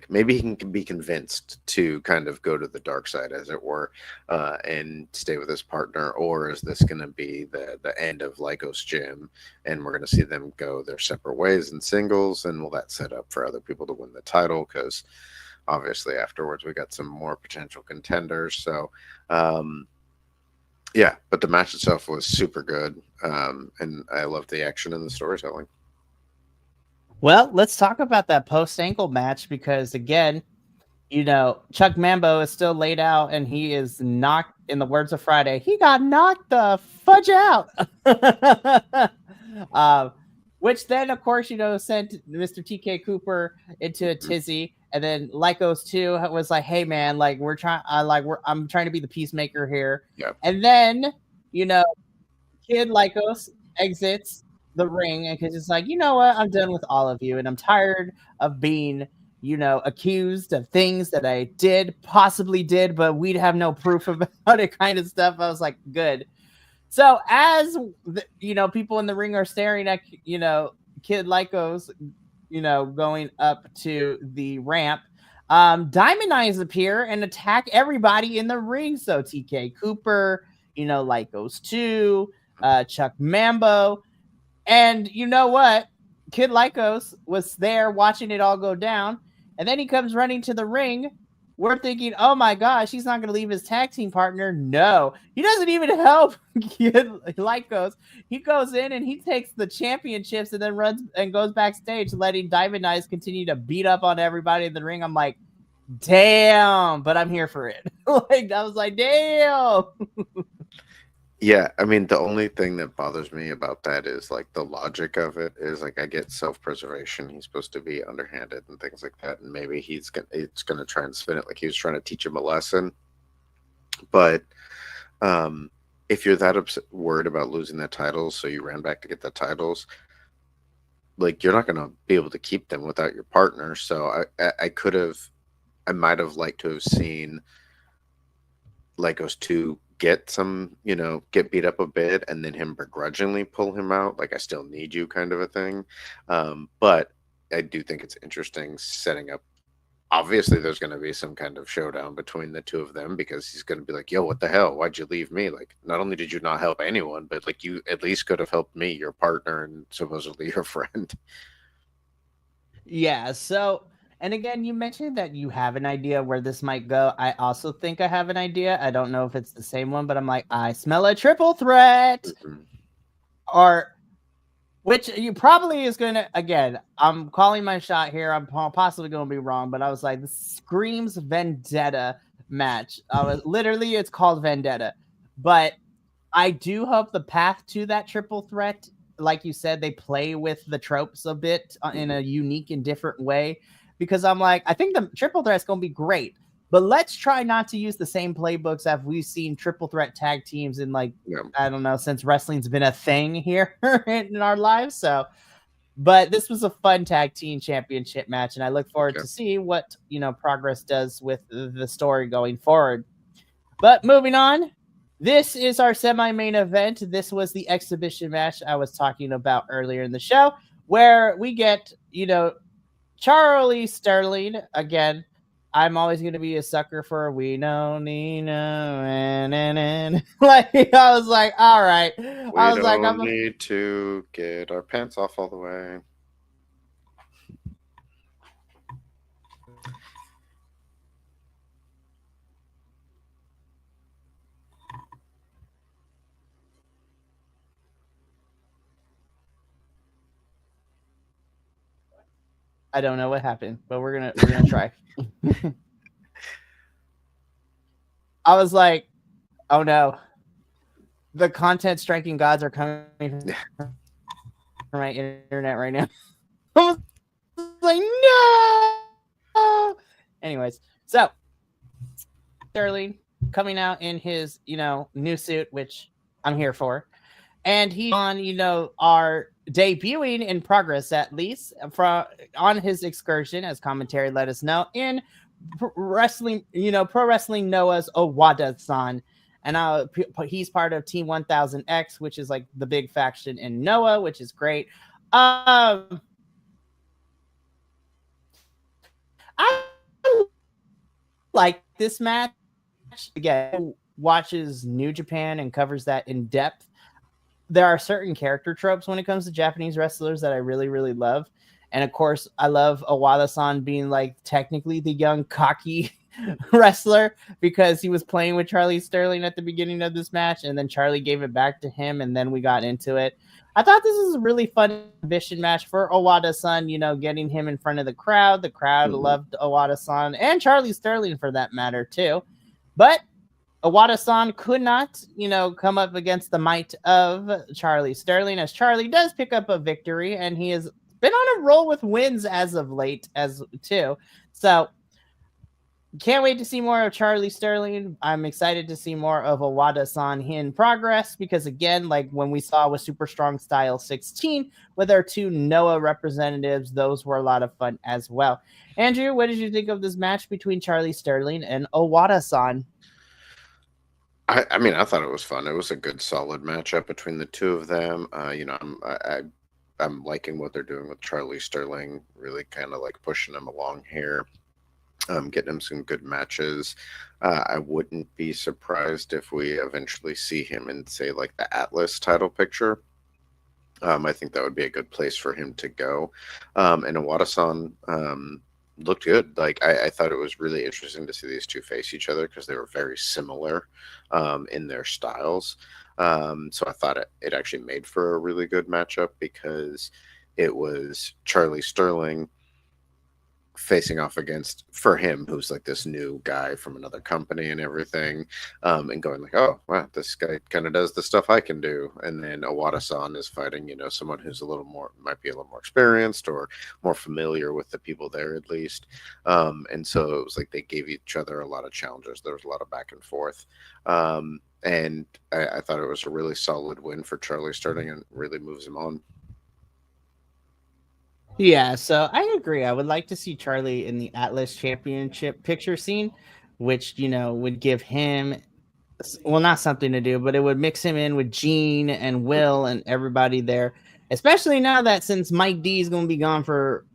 maybe he can be convinced to kind of go to the dark side, as it were, and stay with his partner. Or is this going to be the end of Lycos Gym and we're going to see them go their separate ways in singles? And will that set up for other people to win the title? Because obviously afterwards we got some more potential contenders. So yeah, but the match itself was super good, and I loved the action and the storytelling. Well, let's talk about that post-ankle match because, again, Chuck Mambo is still laid out and he is knocked, in the words of Friday, he got knocked the fudge out. Which then, of course, sent Mr. TK Cooper into a tizzy. And then Lycos 2 was like, hey, man, I'm trying to be the peacemaker here. Yep. And then, Kid Lycos exits the ring because it's like, you know what, I'm done with all of you and I'm tired of being accused of things that I possibly did, but we'd have no proof about it, kind of stuff. I was like, good. So as people in the ring are staring at Kid Lycos going up to the ramp, Diamond Eyes appear and attack everybody in the ring. So TK Cooper, Lycos 2, Chuck Mambo. And you know what? Kid Lycos was there watching it all go down. And then he comes running to the ring. We're thinking, oh my gosh, he's not going to leave his tag team partner. No, he doesn't even help Kid Lycos. He goes in and he takes the championships and then runs and goes backstage, letting Diamond Eyes continue to beat up on everybody in the ring. I'm like, damn, but I'm here for it. I was like, damn. Yeah, I mean, the only thing that bothers me about that is the logic of it is I get self-preservation. He's supposed to be underhanded and things like that, and maybe it's gonna try and spin it like he was trying to teach him a lesson. But if you're that worried about losing the titles, so you ran back to get the titles, like you're not going to be able to keep them without your partner. So I might have liked to have seen Lycos 2 get some, get beat up a bit and then him begrudgingly pull him out. Like, I still need you kind of a thing. But I do think it's interesting setting up. Obviously, there's going to be some kind of showdown between the two of them because he's going to be like, yo, what the hell? Why'd you leave me? Like, not only did you not help anyone, but like you at least could have helped me, your partner, and supposedly your friend. Yeah, so and again, you mentioned that you have an idea where this might go. I also think I have an idea. I don't know if it's the same one, but I'm like, I smell a triple threat. Mhm. Or which you probably is gonna again, I'm calling my shot here. I'm possibly gonna be wrong, but I was like, this screams Vendetta match. I was literally it's called Vendetta. But I do hope the path to that triple threat, like you said, they play with the tropes a bit in a unique and different way. Because I'm like, I think the triple threat's going to be great, but let's try not to use the same playbooks that we've seen triple threat tag teams in, like, Yeah. I don't know, since wrestling's been a thing here in our lives. So, but this was a fun tag team championship match, and I look forward to see what, Progress does with the story going forward. But moving on, this is our semi-main event. This was the exhibition match I was talking about earlier in the show, where we get, Charlie Sterling again. I'm always going to be a sucker for we don't need no and like I was like, all right. We don't need to get our pants off all the way. I don't know what happened, but we're gonna try. I was like, oh no, the content striking gods are coming from my internet right now. I was like, no. Anyways, so Sterling coming out in his, new suit, which I'm here for. And he's on, our debuting in Progress, at least on his excursion, as commentary let us know, in wrestling, Pro Wrestling Noah's Owada-san. And he's part of Team 1000X, which is like the big faction in Noah, which is great. I like this match. Again, watches New Japan and covers that in depth. There are certain character tropes when it comes to Japanese wrestlers that I really, really love. And of course, I love Owada-san being like technically the young, cocky wrestler because he was playing with Charlie Sterling at the beginning of this match, and then Charlie gave it back to him, and then we got into it. I thought this was a really fun exhibition match for Owada-san, getting him in front of the crowd. The crowd loved Owada-san and Charlie Sterling for that matter, too. But Owada-san could not, come up against the might of Charlie Sterling, as Charlie does pick up a victory, and he has been on a roll with wins as of late, as too. So can't wait to see more of Charlie Sterling. I'm excited to see more of Owada-san in Progress because, again, like when we saw with Super Strong Style 16 with our two Noah representatives, those were a lot of fun as well. Andrew, what did you think of this match between Charlie Sterling and Owada-san? I mean, I thought it was fun. It was a good, solid matchup between the two of them. I'm liking what they're doing with Charlie Sterling, really kind of like pushing him along here. Getting him some good matches. I wouldn't be surprised if we eventually see him in, say, like the Atlas title picture. I think that would be a good place for him to go. And Owada-san looked good. Like I thought it was really interesting to see these two face each other because they were very similar in their styles. So I thought it actually made for a really good matchup because it was Charlie Sterling facing off against, for him, who's like this new guy from another company and everything, and going like, oh wow, this guy kind of does the stuff I can do. And then Owada-san is fighting, someone who's might be a little more experienced or more familiar with the people there at least. And so it was like they gave each other a lot of challenges. There was a lot of back and forth. And I thought it was a really solid win for Charlie Sterling and really moves him on. Yeah, so I agree. I would like to see Charlie in the Atlas Championship picture scene, which, would give him, well, not something to do, but it would mix him in with Gene and Will and everybody there, especially now that since Mike D is going to be gone for,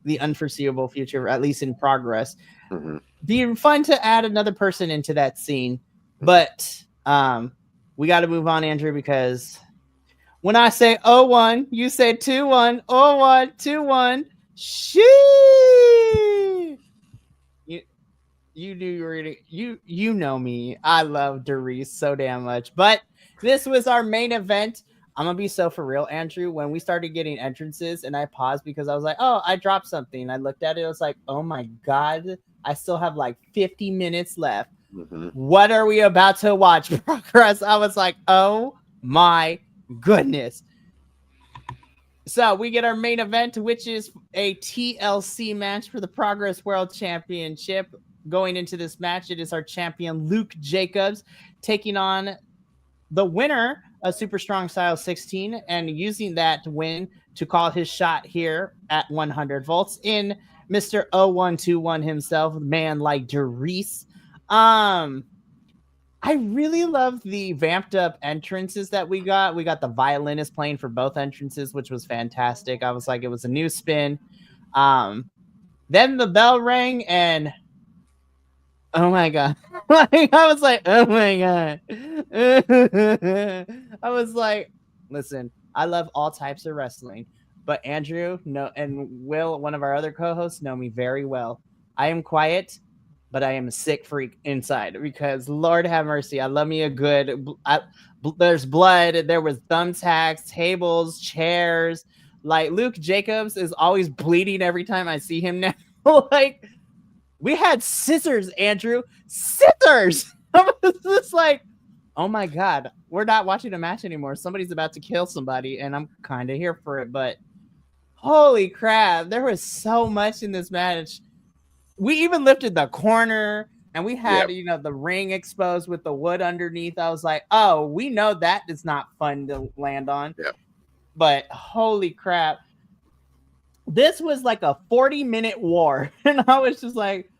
the unforeseeable future, at least in progress. Mm-hmm. Be fun to add another person into that scene. Mm-hmm. But we got to move on, Andrew, because when I say 0-1, you say 2-1, 0-1, 2-1. She. You, you do really you know me. I love Doris so damn much. But this was our main event. I'm gonna be so for real, Andrew. When we started getting entrances and I paused because I was like, oh, I dropped something. I looked at it, I was like, oh my god, I still have like 50 minutes left. Mm-hmm. What are we about to watch? Progress. I was like, oh my goodness. So we get our main event, which is a TLC match for the Progress World Championship. Going into this match, it is our champion Luke Jacobs taking on the winner of Super Strong Style 16 and using that win to call his shot here at 100 volts in Mr. 0121 himself, man like Doris. I really love the vamped up entrances that we got. We got the violinist playing for both entrances, which was fantastic. I was like, it was a new spin. Then the bell rang and oh my god. I was like, oh my god. I was like, listen, I love all types of wrestling, but Andrew and Will, one of our other co-hosts, know me very well. I am quiet, but I am a sick freak inside because Lord have mercy, I love me a good. There's blood. There was thumbtacks, tables, chairs. Like Luke Jacobs is always bleeding every time I see him now. Like we had scissors, Andrew. Scissors. I was just like, oh my god, we're not watching a match anymore. Somebody's about to kill somebody, and I'm kind of here for it. But holy crap, there was so much in this match. We even lifted the corner and we had, the ring exposed with the wood underneath. I was like, oh, we know that is not fun to land on. Yeah. But holy crap. This was like a 40-minute war. And I was just like,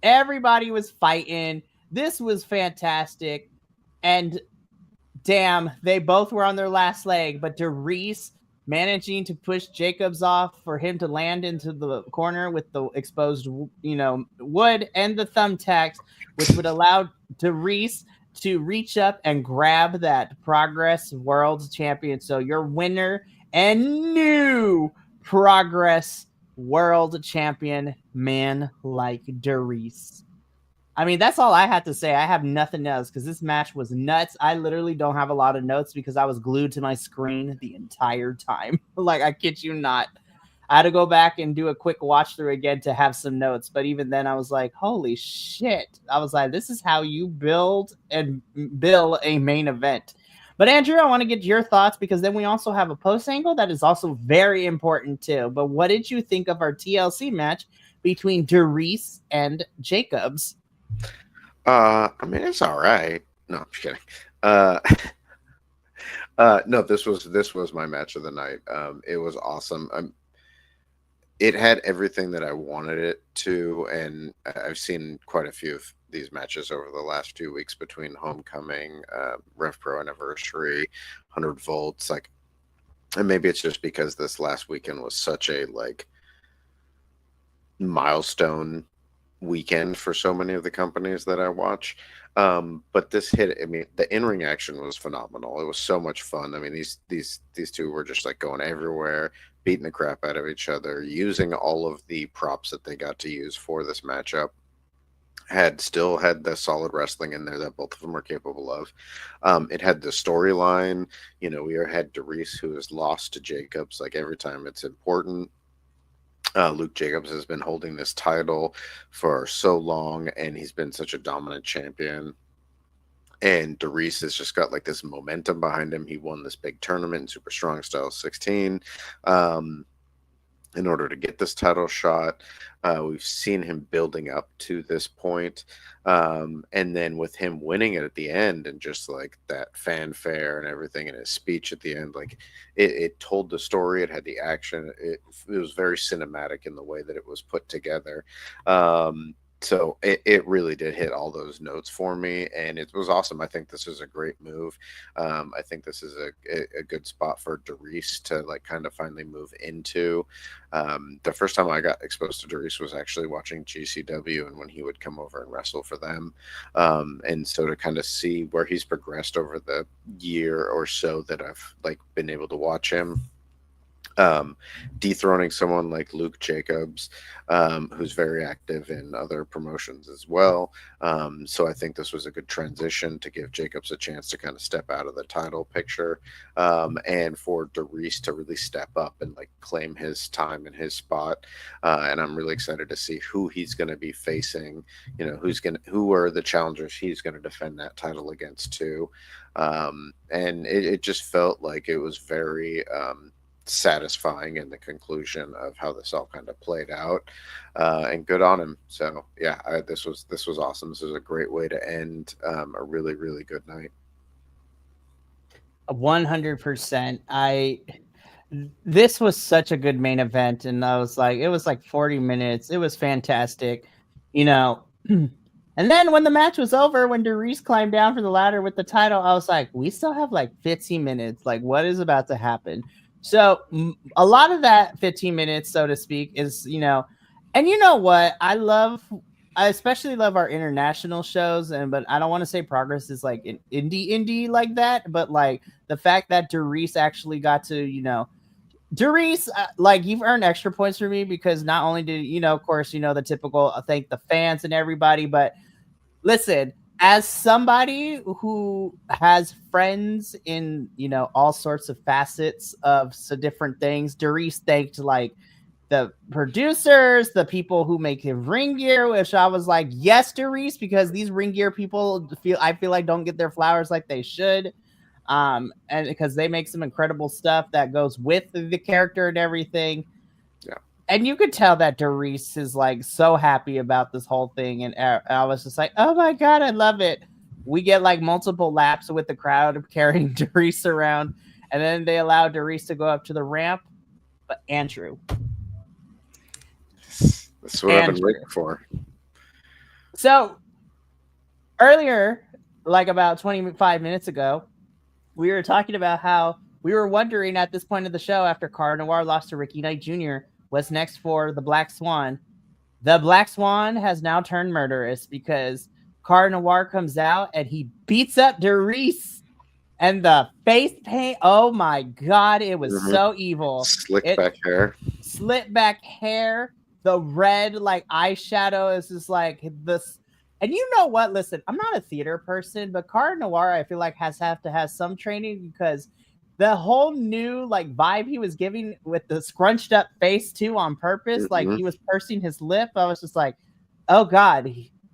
everybody was fighting. This was fantastic. And damn, they both were on their last leg. But Doris managing to push Jacobs off for him to land into the corner with the exposed, wood and the thumbtacks, which would allow Doris to reach up and grab that Progress World Champion. So your winner and new Progress World Champion, man like Doris. I mean, that's all I had to say. I have nothing else because this match was nuts. I literally don't have a lot of notes because I was glued to my screen the entire time. Like, I kid you not. I had to go back and do a quick watch through again to have some notes. But even then, I was like, holy shit. I was like, this is how you build and bill a main event. But Andrew, I want to get your thoughts because then we also have a post angle that is also very important too. But what did you think of our TLC match between Doris and Jacobs? I mean, it's all right. No, I'm just kidding. No, this was my match of the night. It was awesome. It had everything that I wanted it to, and I've seen quite a few of these matches over the last few weeks between Homecoming, Rev Pro Anniversary, 100 Volts, like, and maybe it's just because this last weekend was such a milestone weekend for so many of the companies that I watch. But this hit, I mean, the in-ring action was phenomenal. It was so much fun. I mean, these two were just like going everywhere, beating the crap out of each other, using all of the props that they got to use for this matchup. Still had the solid wrestling in there that both of them were capable of. It had the storyline. We had Doris, who is lost to Jacobs like every time it's important. Luke Jacobs has been holding this title for so long, and he's been such a dominant champion. And Doris has just got like this momentum behind him. He won this big tournament in Super Strong Style 16. in order to get this title shot. We've seen him building up to this point. And then with him winning it at the end and just like that fanfare and everything in his speech at the end, like it told the story, it had the action, it was very cinematic in the way that it was put together. So it really did hit all those notes for me, and it was awesome. I think this is a great move. I think this is a good spot for Darius to like kind of finally move into. The first time I got exposed to Darius was actually watching GCW, and when he would come over and wrestle for them. And so to kind of see where he's progressed over the year or so that I've like been able to watch him, dethroning someone like Luke Jacobs, who's very active in other promotions as well. So I think this was a good transition to give Jacobs a chance to kind of step out of the title picture, and for Darius to really step up and like claim his time and his spot. And I'm really excited to see who he's going to be facing. You know, who are the challengers he's going to defend that title against too. And it just felt like it was very satisfying in the conclusion of how this all kind of played out, and good on him. So yeah, this was awesome. This was a great way to end a really, really good night. 100%. This was such a good main event, and I was like, it was like 40 minutes. It was fantastic, you know. And then when the match was over, when Darius climbed down for the ladder with the title, I was like, we still have like 15 minutes. Like, what is about to happen? So a lot of that 15 minutes, so to speak, is, you know, and you know what? I especially love our international shows, but I don't want to say Progress is like an indie like that, but like the fact that Darius actually got to, you know, Darius, like you've earned extra points for me because not only did, you know, of course, you know, the typical thank the fans and everybody, but listen, as somebody who has friends in, you know, all sorts of facets of different things, Darius thanked like the producers, the people who make him ring gear, which I was like, yes, Darius, because these ring gear people I feel like don't get their flowers like they should. And because they make some incredible stuff that goes with the character and everything. Yeah. And you could tell that Darius is like so happy about this whole thing. And I was just like, oh my God, I love it. We get like multiple laps with the crowd carrying Darius around. And then they allow Darius to go up to the ramp. But Andrew. That's what I've been waiting for. So earlier, like about 25 minutes ago, we were talking about how we were wondering at this point of the show, after Cara Noir lost to Ricky Knight Jr., what's next for the Black Swan. The Black Swan has now turned murderous because Cara Noir comes out and he beats up Darius. And the face paint, oh my God, it was so evil. Slick back hair. The red like eyeshadow is just like this. And you know what? Listen, I'm not a theater person, but Cara Noir, I feel like have to have some training because the whole new like vibe he was giving with the scrunched up face too on purpose, like he was pursing his lip. I was just like, oh God,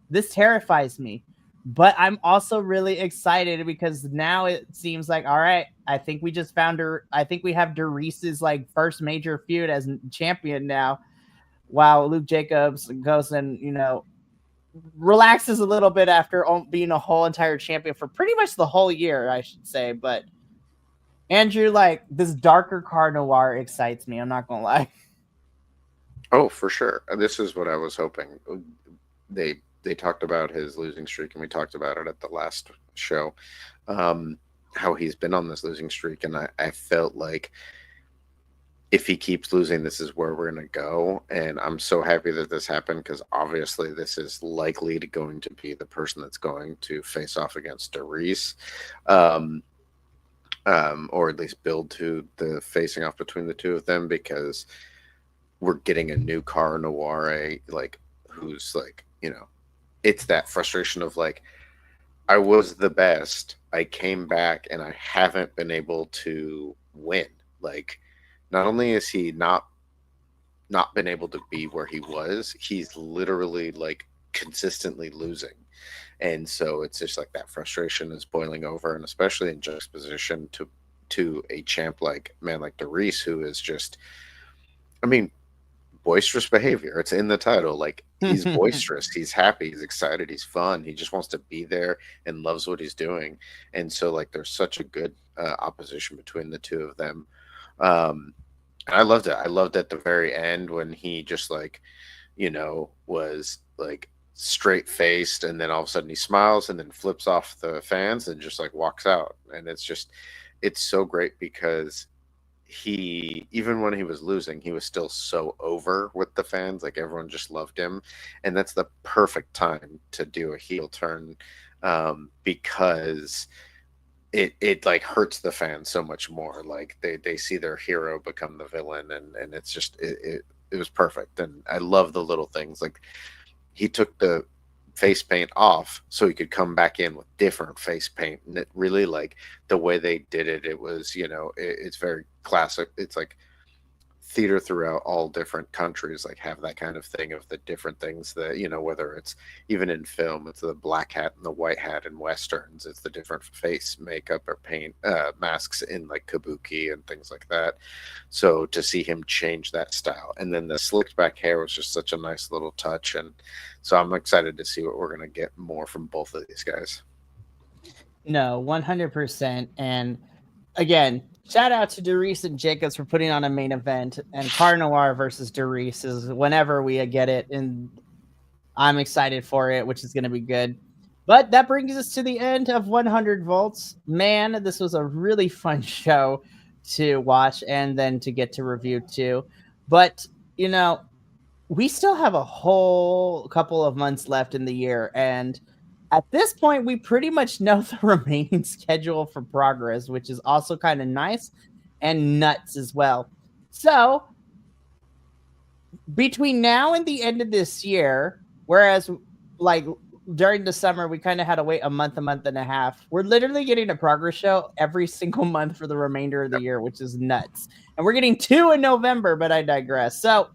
this terrifies me. But I'm also really excited because now it seems like, all right, I think we just found her. I think we have Darius's like first major feud as champion now. While Luke Jacobs goes and, you know, relaxes a little bit after being a whole entire champion for pretty much the whole year, I should say. But Andrew, like this darker Cara Noir excites me. I'm not gonna lie. Oh, for sure. This is what I was hoping. They talked about his losing streak, and we talked about it at the last show. How he's been on this losing streak, and I felt like if he keeps losing, this is where we're going to go. And I'm so happy that this happened because obviously this is likely going to be the person that's going to face off against Darius, or at least build to the facing off between the two of them, because we're getting a new Cara Noir, like who's like, you know, it's that frustration of like, I was the best, I came back, and I haven't been able to win. Like, not only is he not been able to be where he was, he's literally like consistently losing. And so it's just like that frustration is boiling over, and especially in juxtaposition to a champ like Darius, who is just, I mean, boisterous behavior. It's in the title. Like, he's boisterous, he's happy, he's excited, he's fun, he just wants to be there and loves what he's doing. And so, like, there's such a good opposition between the two of them. And I loved it. I loved at the very end when he just, like, was like straight faced, and then all of a sudden he smiles and then flips off the fans and just like walks out. And it's so great because he, even when he was losing, he was still so over with the fans. Like, everyone just loved him. And that's the perfect time to do a heel turn, because it like hurts the fans so much more. Like, they see their hero become the villain, and it's just it was perfect. And I love the little things. Like, he took the face paint off so he could come back in with different face paint, and it really, like, the way they did it, it was, it's very classic. It's like theater throughout all different countries, like, have that kind of thing of the different things that, whether it's even in film, it's the black hat and the white hat in westerns, it's the different face makeup or paint masks in like kabuki and things like that. So to see him change that style, and then the slicked back hair was just such a nice little touch. And so I'm excited to see what we're going to get more from both of these guys. No, 100%. And again, shout out to Darius and Jacobs for putting on a main event, and Car Noir versus Darius is whenever we get it, and I'm excited for it, which is going to be good. But that brings us to the end of 100 Volts. Man, this was a really fun show to watch and then to get to review too. But, we still have a whole couple of months left in the year, and at this point, we pretty much know the remaining schedule for Progress, which is also kind of nice and nuts as well. So, between now and the end of this year, whereas like during the summer, we kind of had to wait a month and a half, we're literally getting a Progress show every single month for the remainder of the year, which is nuts. And we're getting 2 in November, but I digress. So,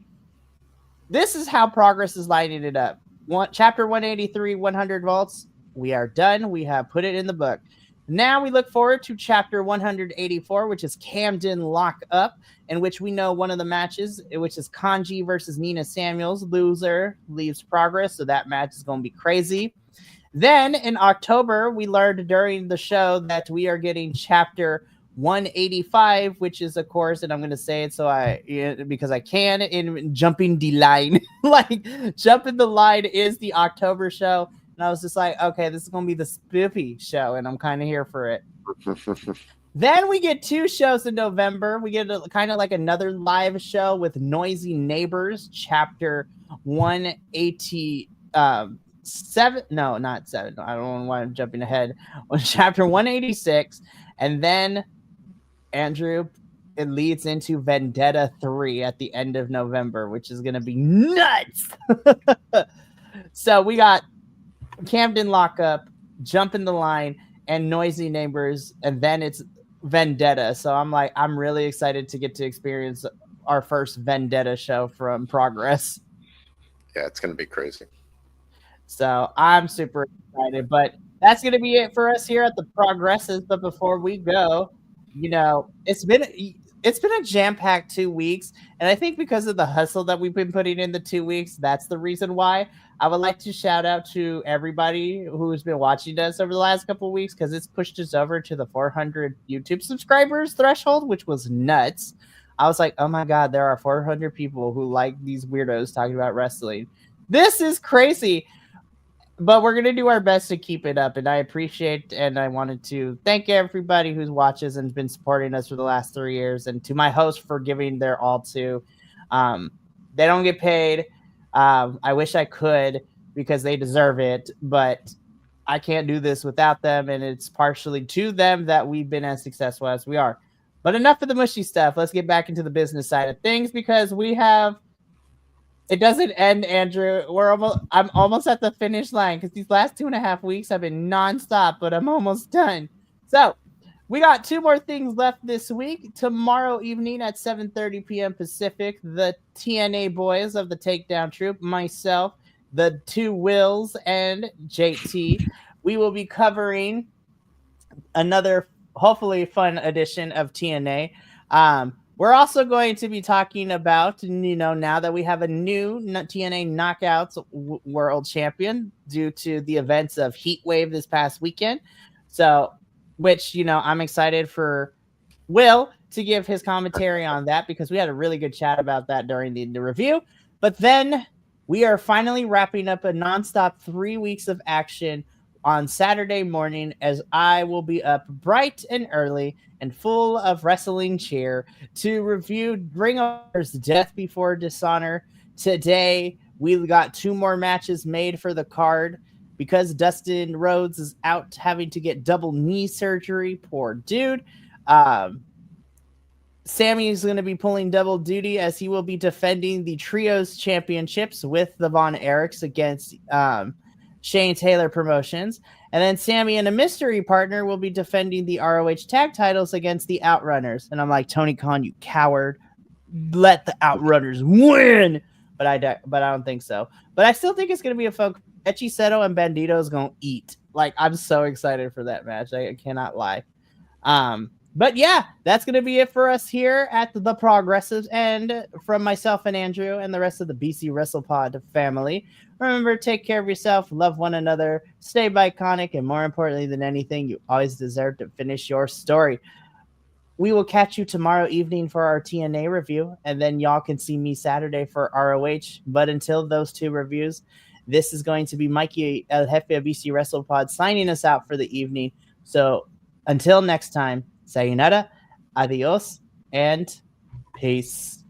this is how Progress is lining it up. Chapter 183, 100 Volts. We are done. We have put it in the book. Now we look forward to chapter 184, which is Camden Lock Up, in which we know one of the matches, which is Kanji versus Nina Samuels. Loser leaves Progress, so that match is going to be crazy. Then in October, we learned during the show that we are getting chapter 185, which is, of course, and I'm going to say it because I can, in Jumping the Line. Like, Jumping the Line is the October show. And I was just like, okay, this is going to be the spoopy show, and I'm kind of here for it. Then we get 2 shows in November. We get kind of like another live show with Noisy Neighbors, chapter 187. No, not 7. I don't know why I'm jumping ahead. On chapter 186. And then, Andrew, it leads into Vendetta 3 at the end of November, which is going to be nuts. So we got Camden Lockup, Jumping the Line, and Noisy Neighbors, and then it's Vendetta. So I'm really excited to get to experience our first Vendetta show from Progress. Yeah, it's going to be crazy. So I'm super excited, but that's going to be it for us here at the Progresses. But before we go, it's been a jam-packed 2 weeks, and I think because of the hustle that we've been putting in the 2 weeks, that's the reason why. I would like to shout out to everybody who's been watching us over the last couple of weeks, because it's pushed us over to the 400 YouTube subscribers threshold, which was nuts. I was like, oh my God, there are 400 people who like these weirdos talking about wrestling. This is crazy. But we're going to do our best to keep it up, and I appreciate, and I wanted to thank everybody who watches and been supporting us for the last 3 years, and to my host for giving their all to. They don't get paid. I wish I could, because they deserve it, but I can't do this without them, and it's partially to them that we've been as successful as we are. But enough of the mushy stuff. Let's get back into the business side of things, because it doesn't end, Andrew. I'm almost at the finish line, because these last 2.5 weeks have been nonstop, but I'm almost done. So we got 2 more things left this week. Tomorrow evening at 7:30 p.m. Pacific, the TNA boys of the Takedown Troop, myself, the 2 Wills, and JT, we will be covering another hopefully fun edition of TNA. We're also going to be talking about, now that we have a new TNA Knockouts World Champion due to the events of Heat Wave this past weekend. So, which, I'm excited for Will to give his commentary on that because we had a really good chat about that during the review. But then we are finally wrapping up a nonstop 3 weeks of action on Saturday morning, as I will be up bright and early and full of wrestling cheer to review Ring of Honor's Death Before Dishonor. Today, we got 2 more matches made for the card because Dustin Rhodes is out having to get double knee surgery. Poor dude. Sammy is going to be pulling double duty as he will be defending the Trios Championships with the Von Erichs against Shane Taylor Promotions. And then Sammy and a mystery partner will be defending the ROH tag titles against the Outrunners. And I'm like, Tony Khan, you coward. Let the Outrunners win. But I don't think so. But I still think it's going to be a fun. Echi Seto and Bandito is going to eat. Like, I'm so excited for that match. I cannot lie. But yeah, that's going to be it for us here at the Progressives. And from myself and Andrew and the rest of the BC WrestlePod family, remember, take care of yourself, love one another, stay Bi-Conic, and more importantly than anything, you always deserve to finish your story. We will catch you tomorrow evening for our TNA review, and then y'all can see me Saturday for ROH. But until those 2 reviews, this is going to be Mikey El Jefe of BC WrestlePod signing us out for the evening. So until next time, sayonara, adios, and peace.